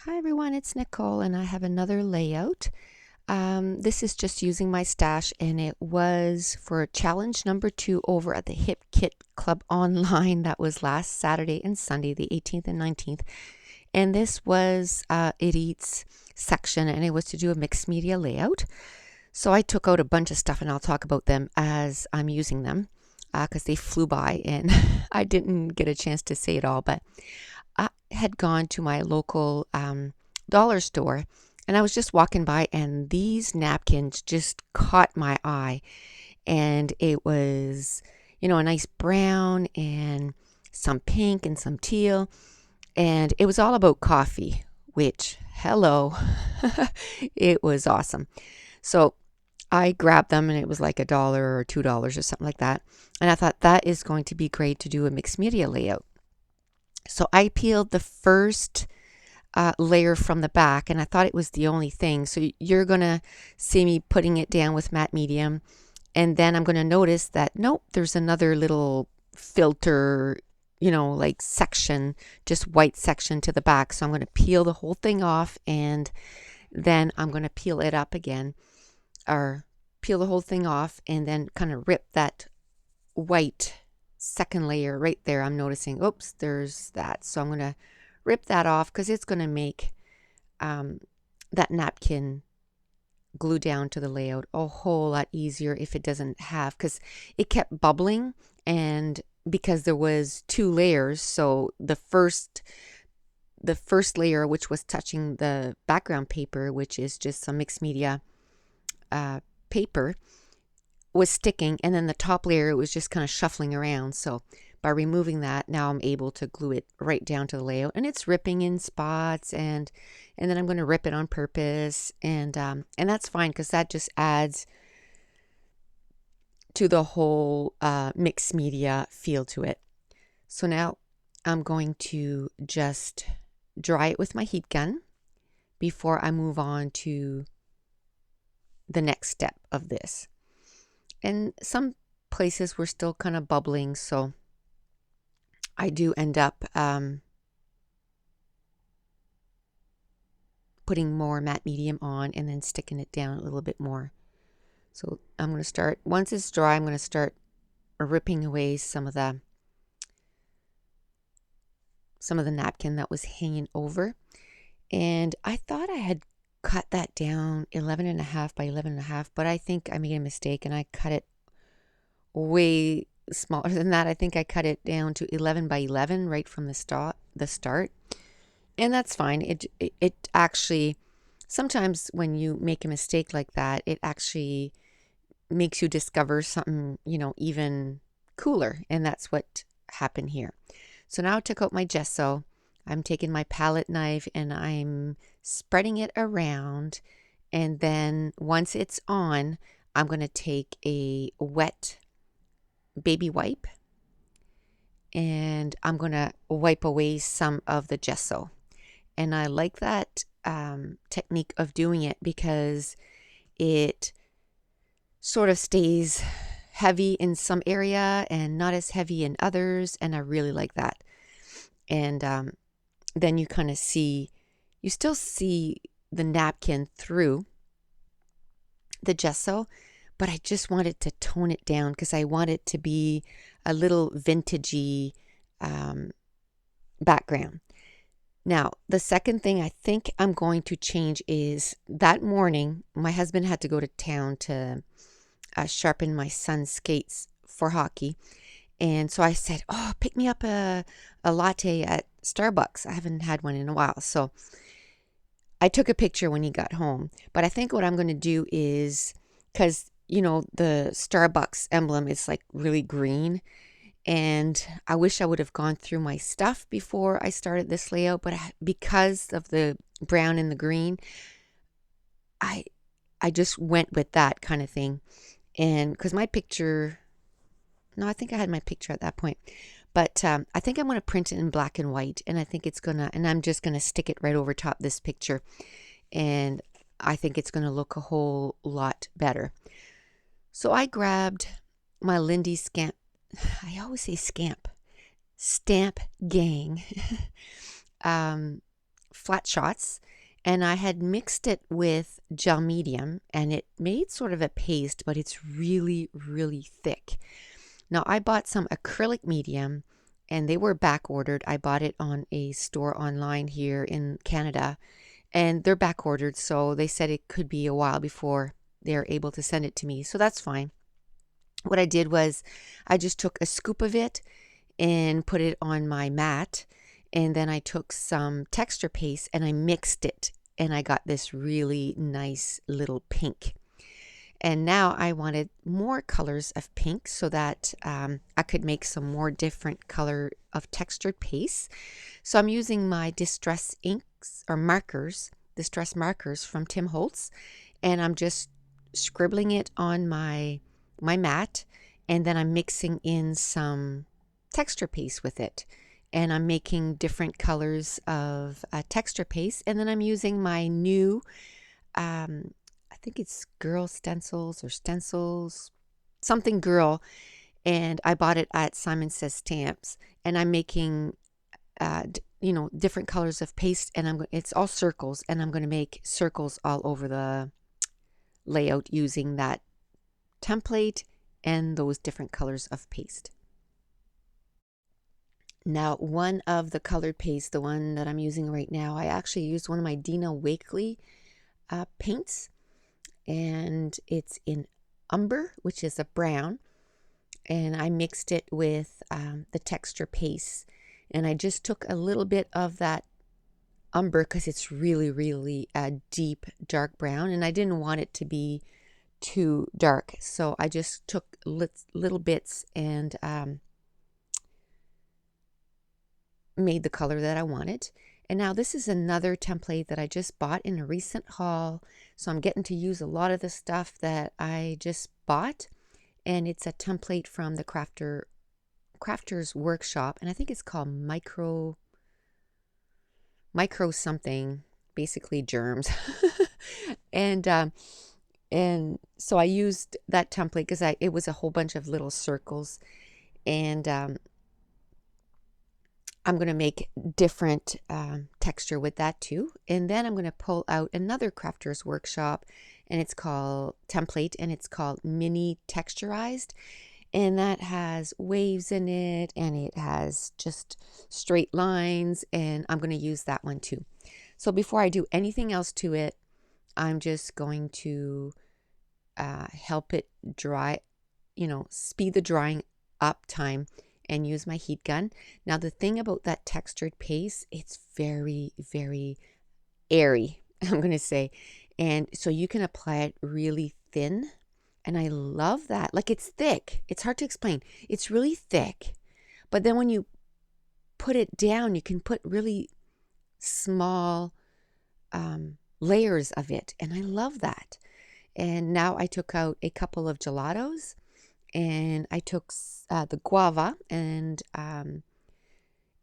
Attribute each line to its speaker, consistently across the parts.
Speaker 1: Hi everyone, it's Nicole and I have another layout. This is just using my stash and it was for challenge number 2 over at the Hip Kit Club online. That was last Saturday and Sunday, the 18th and 19th. And this was It Eats section and it was to do a mixed media layout. So I took out a bunch of stuff and I'll talk about them as I'm using them because they flew by and I didn't get a chance to say it all, but I had gone to my local dollar store and I was just walking by and these napkins just caught my eye. And it was, a nice brown and some pink and some teal. And it was all about coffee, which, hello, it was awesome. So I grabbed them and it was like $1 or $2 or something like that. And I thought that is going to be great to do a mixed media layout. So I peeled the first layer from the back and I thought it was the only thing. So you're going to see me putting it down with matte medium. And then I'm going to notice that, nope, there's another little filter, like section, just white section to the back. So I'm going to peel the whole thing off and then I'm going to peel it up again, or peel the whole thing off and then kind of rip that white second layer right there. I'm noticing, oops, there's that. So I'm going to rip that off because it's going to make that napkin glue down to the layout a whole lot easier if it doesn't have, because it kept bubbling, and because there was 2 layers, so the first layer, which was touching the background paper, which is just some mixed media paper, was sticking, and then the top layer, it was just kind of shuffling around. So by removing that, now I'm able to glue it right down to the layout, and it's ripping in spots, and then I'm going to rip it on purpose, and that's fine because that just adds to the whole mixed media feel to it. So now I'm going to just dry it with my heat gun before I move on to the next step of this. And some places were still kind of bubbling, so I do end up putting more matte medium on and then sticking it down a little bit more. So I'm going to start, once it's dry, I'm going to start ripping away some of the napkin that was hanging over. And I thought I had cut that down 11.5 by 11.5, but I think I made a mistake and I cut it way smaller than that. I think I cut it down to 11 by 11 right from the start. And that's fine. It actually, sometimes when you make a mistake like that, it actually makes you discover something, even cooler. And that's what happened here. So now I took out my gesso. I'm taking my palette knife and I'm spreading it around. And then once it's on, I'm going to take a wet baby wipe and I'm going to wipe away some of the gesso. And I like that technique of doing it because it sort of stays heavy in some area and not as heavy in others, and I really like that. And then you kind of see, you still see the napkin through the gesso, but I just wanted to tone it down because I want it to be a little vintagey background. Now, the second thing I think I'm going to change is that morning, my husband had to go to town to sharpen my son's skates for hockey. And so I said, oh, pick me up a latte at Starbucks. I haven't had one in a while. So I took a picture when he got home. But I think what I'm going to do is, because, the Starbucks emblem is like really green. And I wish I would have gone through my stuff before I started this layout, but because of the brown and the green, I just went with that kind of thing. And because my picture, no, I think I had my picture at that point, but I think I'm going to print it in black and white, and I think it's gonna, and I'm just going to stick it right over top this picture, and I think it's going to look a whole lot better. So I grabbed my Lindy Scamp, I always say Stamp Gang flat shots, and I had mixed it with gel medium, and it made sort of a paste, but it's really, really thick. Now I bought some acrylic medium, and they were back ordered. I bought it on a store online here in Canada, and they're back ordered, so they said it could be a while before they're able to send it to me, so that's fine. What I did was I just took a scoop of it and put it on my mat, and then I took some texture paste and I mixed it, and I got this really nice little pink. And now I wanted more colors of pink so that I could make some more different color of textured paste. So I'm using my distress inks or markers, distress markers from Tim Holtz, and I'm just scribbling it on my mat, and then I'm mixing in some texture paste with it, and I'm making different colors of texture paste, and then I'm using my new I think it's Girl Stencils or Stencils, something Girl, and I bought it at Simon Says Stamps, and I'm making different colors of paste, and it's all circles, and I'm going to make circles all over the layout using that template and those different colors of paste. Now, one of the colored paste, the one that I'm using right now, I actually used one of my Dina Wakley paints, and it's in umber, which is a brown, and I mixed it with the texture paste, and I just took a little bit of that umber because it's really, really a deep dark brown, and I didn't want it to be too dark, so I just took little bits and made the color that I wanted. And now this is another template that I just bought in a recent haul, so I'm getting to use a lot of the stuff that I just bought, and it's a template from the Crafter's Workshop, and I think it's called micro something, basically germs. and so I used that template because it was a whole bunch of little circles, and I'm going to make different texture with that too. And then I'm going to pull out another Crafter's Workshop, and it's called template, and it's called Mini Texturized. And that has waves in it, and it has just straight lines, and I'm going to use that one too. So before I do anything else to it, I'm just going to help it dry, speed the drying up time, and use my heat gun. Now the thing about that textured paste, it's very, very airy, I'm going to say. And so you can apply it really thin. And I love that. Like, it's thick. It's hard to explain. It's really thick. But then when you put it down, you can put really small layers of it. And I love that. And now I took out a couple of gelatos, and I took the guava, and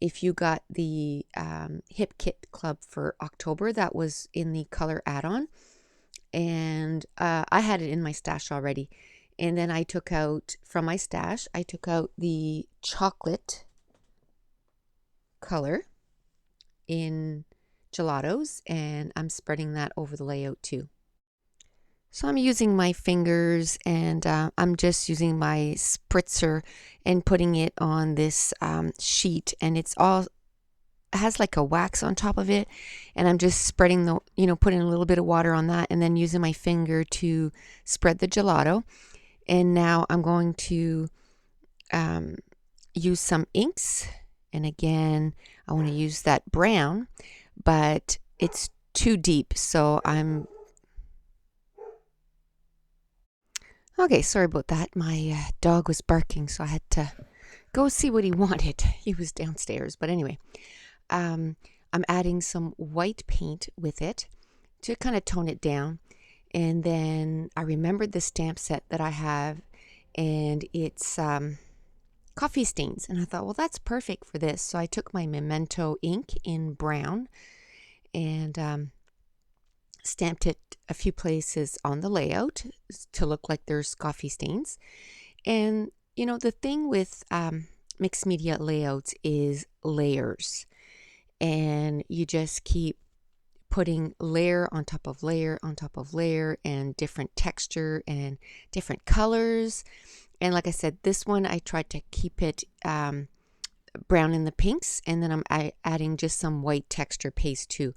Speaker 1: if you got the Hip Kit Club for October, that was in the color add-on, and I had it in my stash already. And then I took out, from my stash, I took out the chocolate color in gelatos, and I'm spreading that over the layout too. So I'm using my fingers, and I'm just using my spritzer and putting it on this sheet, and it has like a wax on top of it, and I'm just spreading putting a little bit of water on that, and then using my finger to spread the gelato. And now I'm going to use some inks, and again I want to use that brown, but it's too deep, so okay, sorry about that. My dog was barking, so I had to go see what he wanted. He was downstairs. But anyway, I'm adding some white paint with it to kind of tone it down. And then I remembered the stamp set that I have, and it's coffee stains. And I thought, well, that's perfect for this. So I took my Memento ink in brown and stamped it a few places on the layout to look like there's coffee stains. And the thing with mixed media layouts is layers, and you just keep putting layer on top of layer on top of layer and different texture and different colors. And like I said, this one I tried to keep it brown in the pinks, and then I'm adding just some white texture paste too,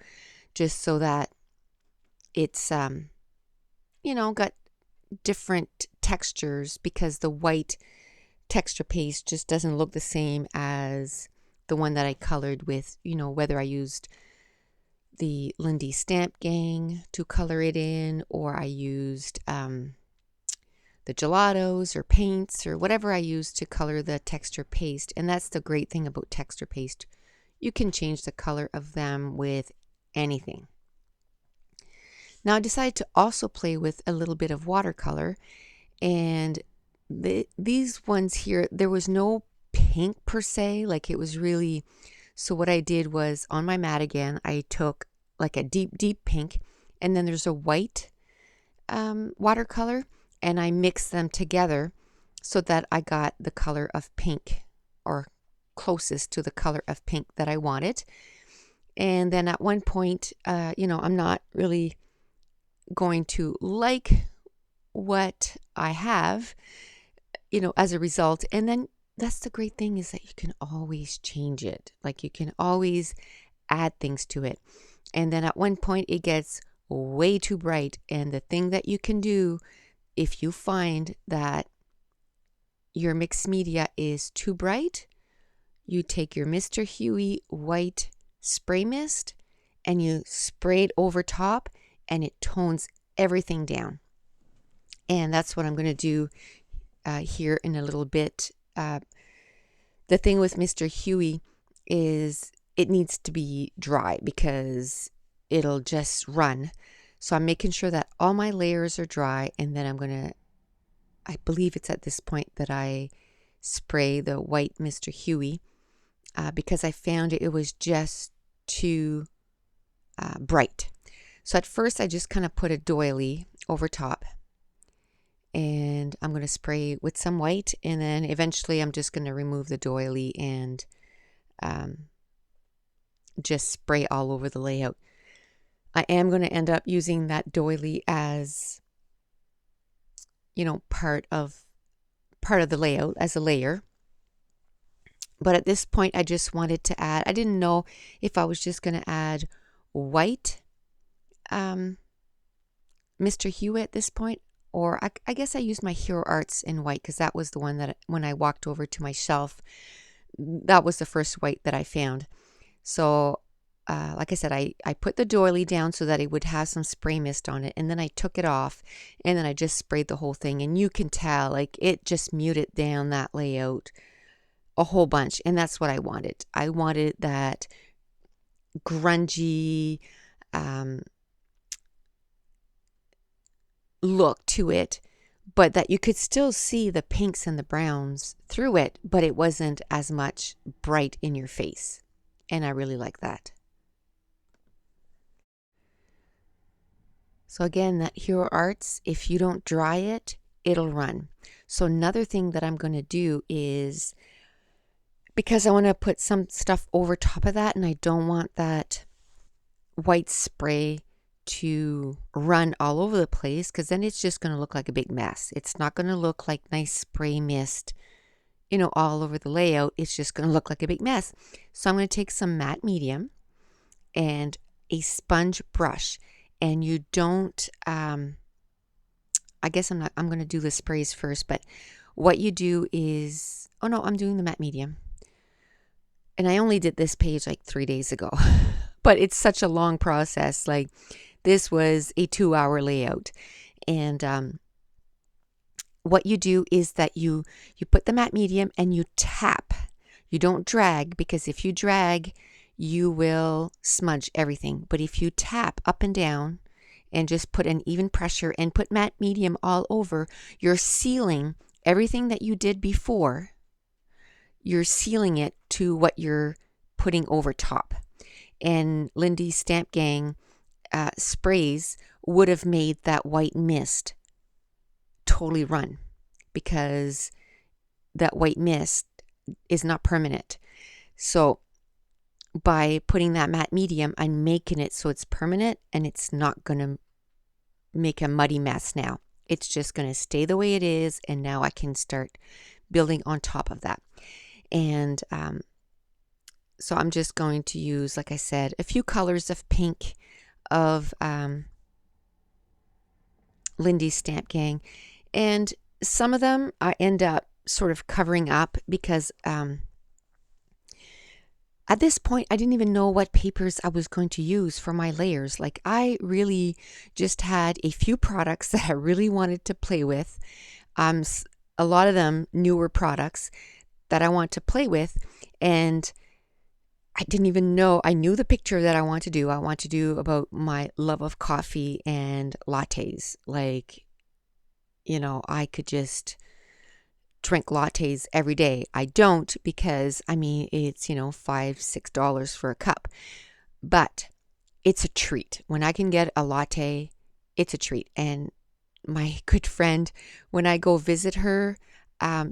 Speaker 1: just so that it's got different textures, because the white texture paste just doesn't look the same as the one that I colored with, whether I used the Lindy Stamp Gang to color it in, or I used the gelatos or paints or whatever I used to color the texture paste. And that's the great thing about texture paste. You can change the color of them with anything. Now I decided to also play with a little bit of watercolor, and these ones here, there was no pink per se, like it was really, so what I did was on my mat again, I took like a deep pink, and then there's a white watercolor, and I mixed them together so that I got the color of pink, or closest to the color of pink that I wanted. And then at one point, I'm not really going to like what I have, as a result. And then that's the great thing, is that you can always change it. Like you can always add things to it. And then at one point it gets way too bright. And the thing that you can do, if you find that your mixed media is too bright, you take your Mr. Huey white spray mist and you spray it over top, and it tones everything down. And that's what I'm going to do here in a little bit. The thing with Mr. Huey is it needs to be dry, because it'll just run. So I'm making sure that all my layers are dry, and then I believe it's at this point that I spray the white Mr. Huey, because I found it was just too bright. So at first I just kind of put a doily over top, and I'm going to spray with some white, and then eventually I'm just going to remove the doily and just spray all over the layout. I am going to end up using that doily as, part of the layout as a layer. But at this point I just wanted to add, I didn't know if I was just going to add white Mr. Huey at this point, or I guess I used my Hero Arts in white, because that was the one that when I walked over to my shelf, that was the first white that I found. So like I said, I put the doily down so that it would have some spray mist on it, and then I took it off, and then I just sprayed the whole thing, and you can tell like it just muted down that layout a whole bunch. And that's what I wanted. I wanted that grungy look to it, but that you could still see the pinks and the browns through it, but it wasn't as much bright in your face. And I really like that. So again, that Hero Arts, if you don't dry it, it'll run. So another thing that I'm going to do is, because I want to put some stuff over top of that, and I don't want that white spray to run all over the place, because then it's just going to look like a big mess. It's not going to look like nice spray mist, all over the layout. It's just going to look like a big mess. So I'm going to take some matte medium and a sponge brush, and you don't, I guess I'm going to do the sprays first, but what you do is, oh no, I'm doing the matte medium. And I only did this page like 3 days ago, but it's such a long process. Like this was a 2-hour layout. And what you do is that you put the matte medium and you tap. You don't drag, because if you drag, you will smudge everything. But if you tap up and down and just put an even pressure and put matte medium all over, you're sealing everything that you did before. You're sealing it to what you're putting over top. And Lindy's Stamp Gang sprays would have made that white mist totally run, because that white mist is not permanent. So by putting that matte medium, I'm making it so it's permanent and it's not going to make a muddy mess now. It's just going to stay the way it is, and now I can start building on top of that. And so I'm just going to use, like I said, a few colors of pink of Lindy's Stamp Gang, and some of them I end up sort of covering up because at this point I didn't even know what papers I was going to use for my layers. Like, I really just had a few products that I really wanted to play with. A lot of them newer products that I want to play with, and I didn't even know. I knew the picture that I want to do. I want to do about my love of coffee and lattes. Like, I could just drink lattes every day. I don't, because I mean, it's $5-6 for a cup, but it's a treat when I can get a latte. It's a treat. And my good friend, when I go visit her,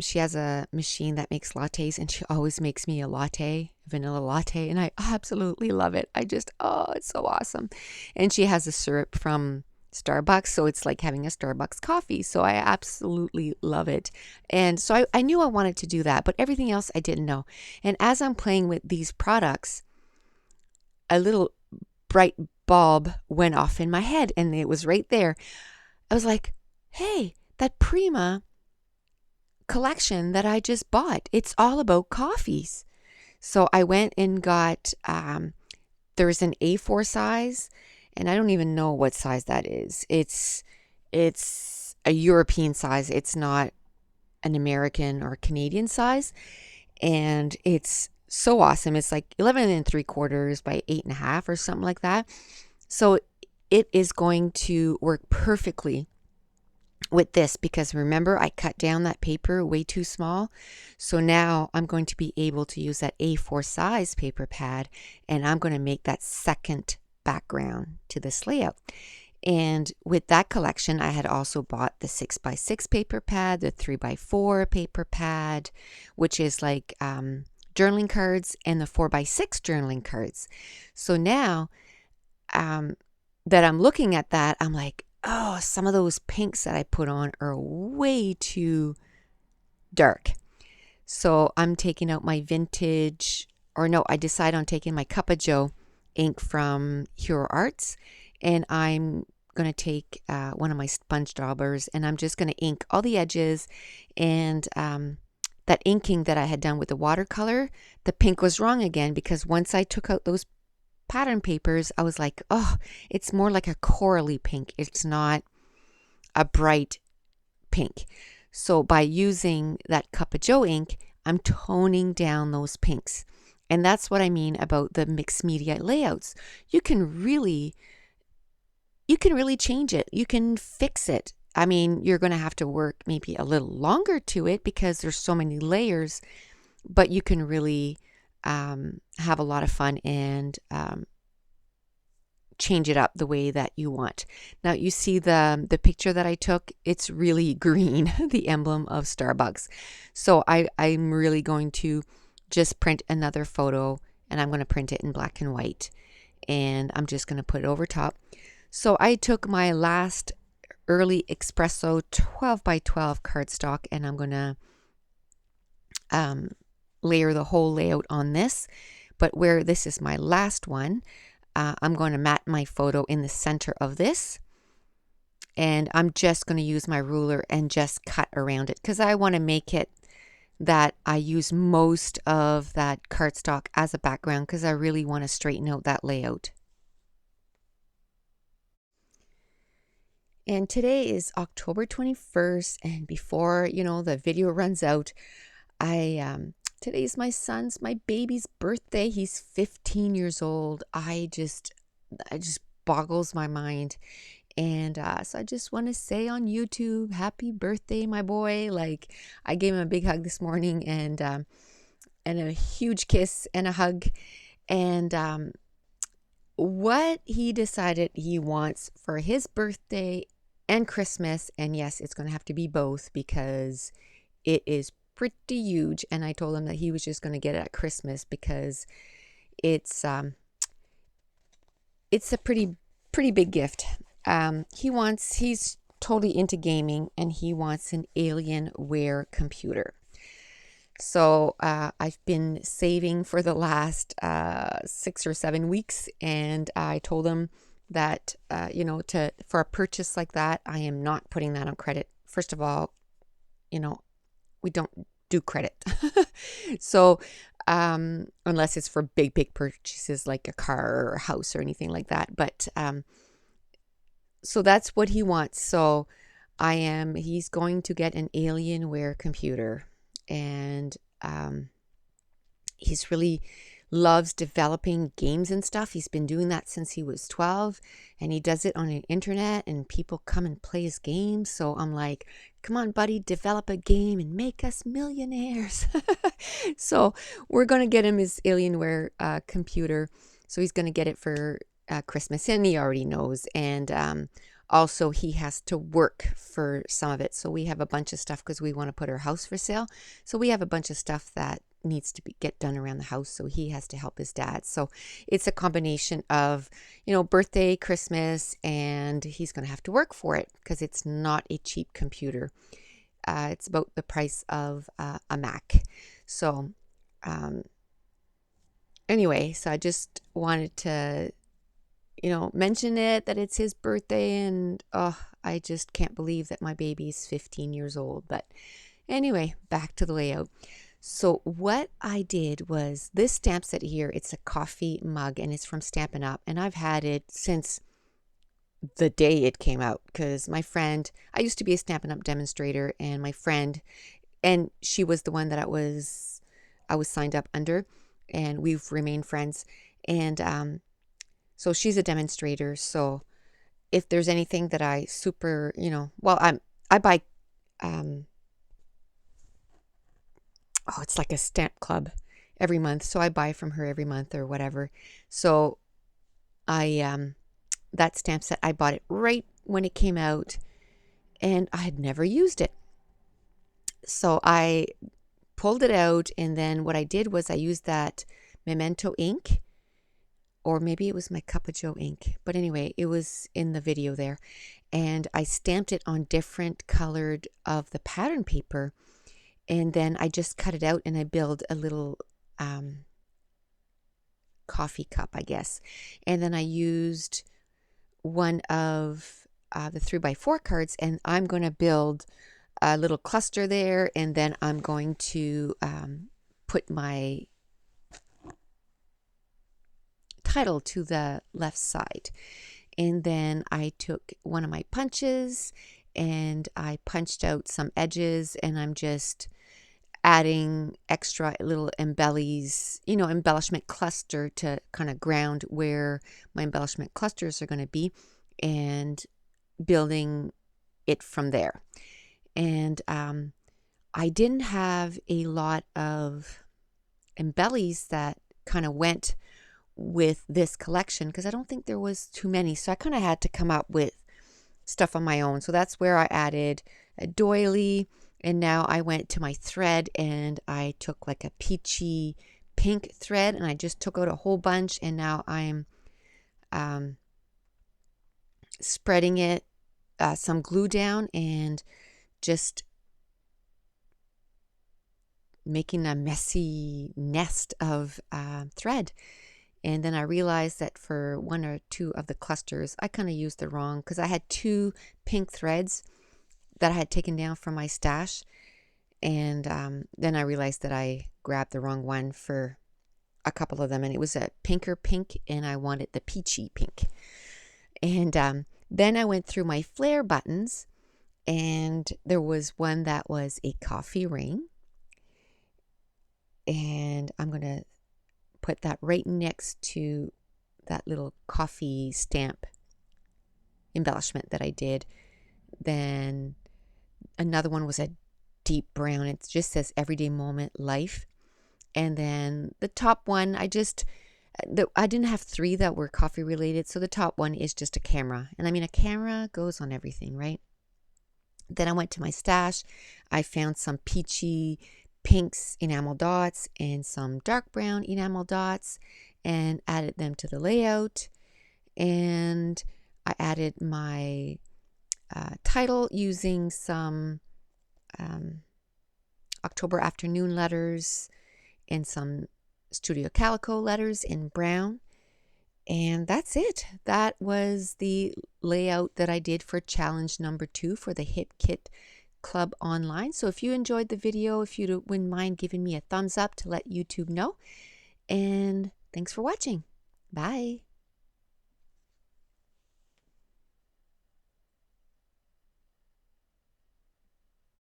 Speaker 1: she has a machine that makes lattes, and she always makes me a latte, vanilla latte, and I absolutely love it. It's so awesome. And she has a syrup from Starbucks, so it's like having a Starbucks coffee. So I absolutely love it. And so I knew I wanted to do that, but everything else I didn't know. And as I'm playing with these products, a little bright bulb went off in my head, and it was right there. I was like, hey, that Prima collection that I just bought, it's all about coffees. So I went and got, there's an A4 size, and I don't even know what size that is. It's a European size. It's not an American or Canadian size. And it's so awesome. It's like 11 3/4 by 8.5 or something like that. So it is going to work perfectly with this, because remember, I cut down that paper way too small. So now I'm going to be able to use that A4 size paper pad, and I'm going to make that second background to this layout. And with that collection, I had also bought the 6x6 paper pad, the 3x4 paper pad, which is like journaling cards, and the 4x6 journaling cards. So now that I'm looking at that, I'm like, oh, some of those pinks that I put on are way too dark. So I'm taking out my vintage, or no, I decide on taking my Cup of Joe ink from Hero Arts, and I'm going to take one of my sponge daubers, and I'm just going to ink all the edges. And that inking that I had done with the watercolor, the pink was wrong again, because once I took out those pattern papers, I was like, oh, it's more like a corally pink. It's not a bright pink. So by using that Cup of Joe ink, I'm toning down those pinks. And that's what I mean about the mixed media layouts. You can really change it. You can fix it. I mean, you're going to have to work maybe a little longer to it because there's so many layers, but you can really have a lot of fun and change it up the way that you want. Now you see the picture that I took, it's really green, the emblem of Starbucks. So I'm really going to just print another photo, and I'm going to print it in black and white, and I'm just going to put it over top. So I took my last early espresso 12x12 cardstock, and I'm going to layer the whole layout on this. But where this is my last one, I'm going to mat my photo in the center of this, and I'm just going to use my ruler and just cut around it, because I want to make it that I use most of that cardstock as a background, because I really want to straighten out that layout. And today is October 21st, and before the video runs out, today's my baby's birthday. He's 15 years old. I just boggles my mind. And so I just want to say on YouTube, happy birthday, my boy. Like, I gave him a big hug this morning, and a huge kiss and a hug. And what he decided he wants for his birthday and Christmas, and yes, it's going to have to be both because it is pretty huge. And I told him that he was just going to get it at Christmas because it's a pretty big gift. He's totally into gaming, and he wants an Alienware computer. So I've been saving for the last 6 or 7 weeks, and I told him that for a purchase like that, I am not putting that on credit. First of all, we don't do credit. So unless it's for big purchases like a car or a house or anything like that. But so that's what he wants. So he's going to get an Alienware computer, and he's really loves developing games and stuff. He's been doing that since he was 12, and he does it on the internet, and people come and play his games. So I'm like, come on, buddy, develop a game and make us millionaires. So we're going to get him his Alienware computer. So he's going to get it for Christmas, and he already knows. And also he has to work for some of it. So we have a bunch of stuff because we want to put our house for sale. So we have a bunch of stuff that needs to get done around the house, so he has to help his dad. So it's a combination of birthday, Christmas, and he's going to have to work for it because it's not a cheap computer. It's about the price of a Mac. So anyway, so I just wanted to mention it, that it's his birthday, and I just can't believe that my baby's 15 years old. But anyway, back to the layout. So what I did was this stamp set here. It's a coffee mug, and it's from Stampin' Up, and I've had it since the day it came out, because my friend, I used to be a Stampin' Up demonstrator, and my friend, and she was the one that I was signed up under, and we've remained friends. And so she's a demonstrator. So if there's anything that I super, I buy it's like a stamp club every month. So I buy from her every month or whatever. So that stamp set, I bought it right when it came out, and I had never used it. So I pulled it out, and then what I did was I used that Memento ink, or maybe it was my Cup of Joe ink. But anyway, it was in the video there. And I stamped it on different colored of the pattern paper. And then I just cut it out, and I build a little coffee cup, I guess. And then I used one of the 3x4 cards, and I'm going to build a little cluster there. And then I'm going to put my title to the left side. And then I took one of my punches, and I punched out some edges, and I'm just adding extra little embellishment cluster to kind of ground where my embellishment clusters are going to be, and building it from there. And I didn't have a lot of embellies that kind of went with this collection, because I don't think there was too many. So I kind of had to come up with stuff on my own. So that's where I added a doily. And now I went to my thread, and I took like a peachy pink thread, and I just took out a whole bunch, and now I'm spreading it some glue down, and just making a messy nest of thread. And then I realized that for one or two of the clusters, I kind of used the wrong, because I had 2 pink threads that I had taken down from my stash. And then I realized that I grabbed the wrong one for a couple of them, and it was a pinker pink, and I wanted the peachy pink. And then I went through my flare buttons, and there was one that was a coffee ring, and I'm going to put that right next to that little coffee stamp embellishment that I did. Then another one was a deep brown. It just says Everyday Moment Life. And then the top one, I didn't have 3 that were coffee related. So the top one is just a camera. And I mean, a camera goes on everything, right? Then I went to my stash. I found some peachy pinks enamel dots and some dark brown enamel dots. and added them to the layout. And I added my title using some October afternoon letters and some Studio Calico letters in brown. And that's it. That was the layout that I did for challenge number 2 for the Hip Kit Club Online. So if you enjoyed the video, if you wouldn't mind giving me a thumbs up to let YouTube know. And thanks for watching. Bye.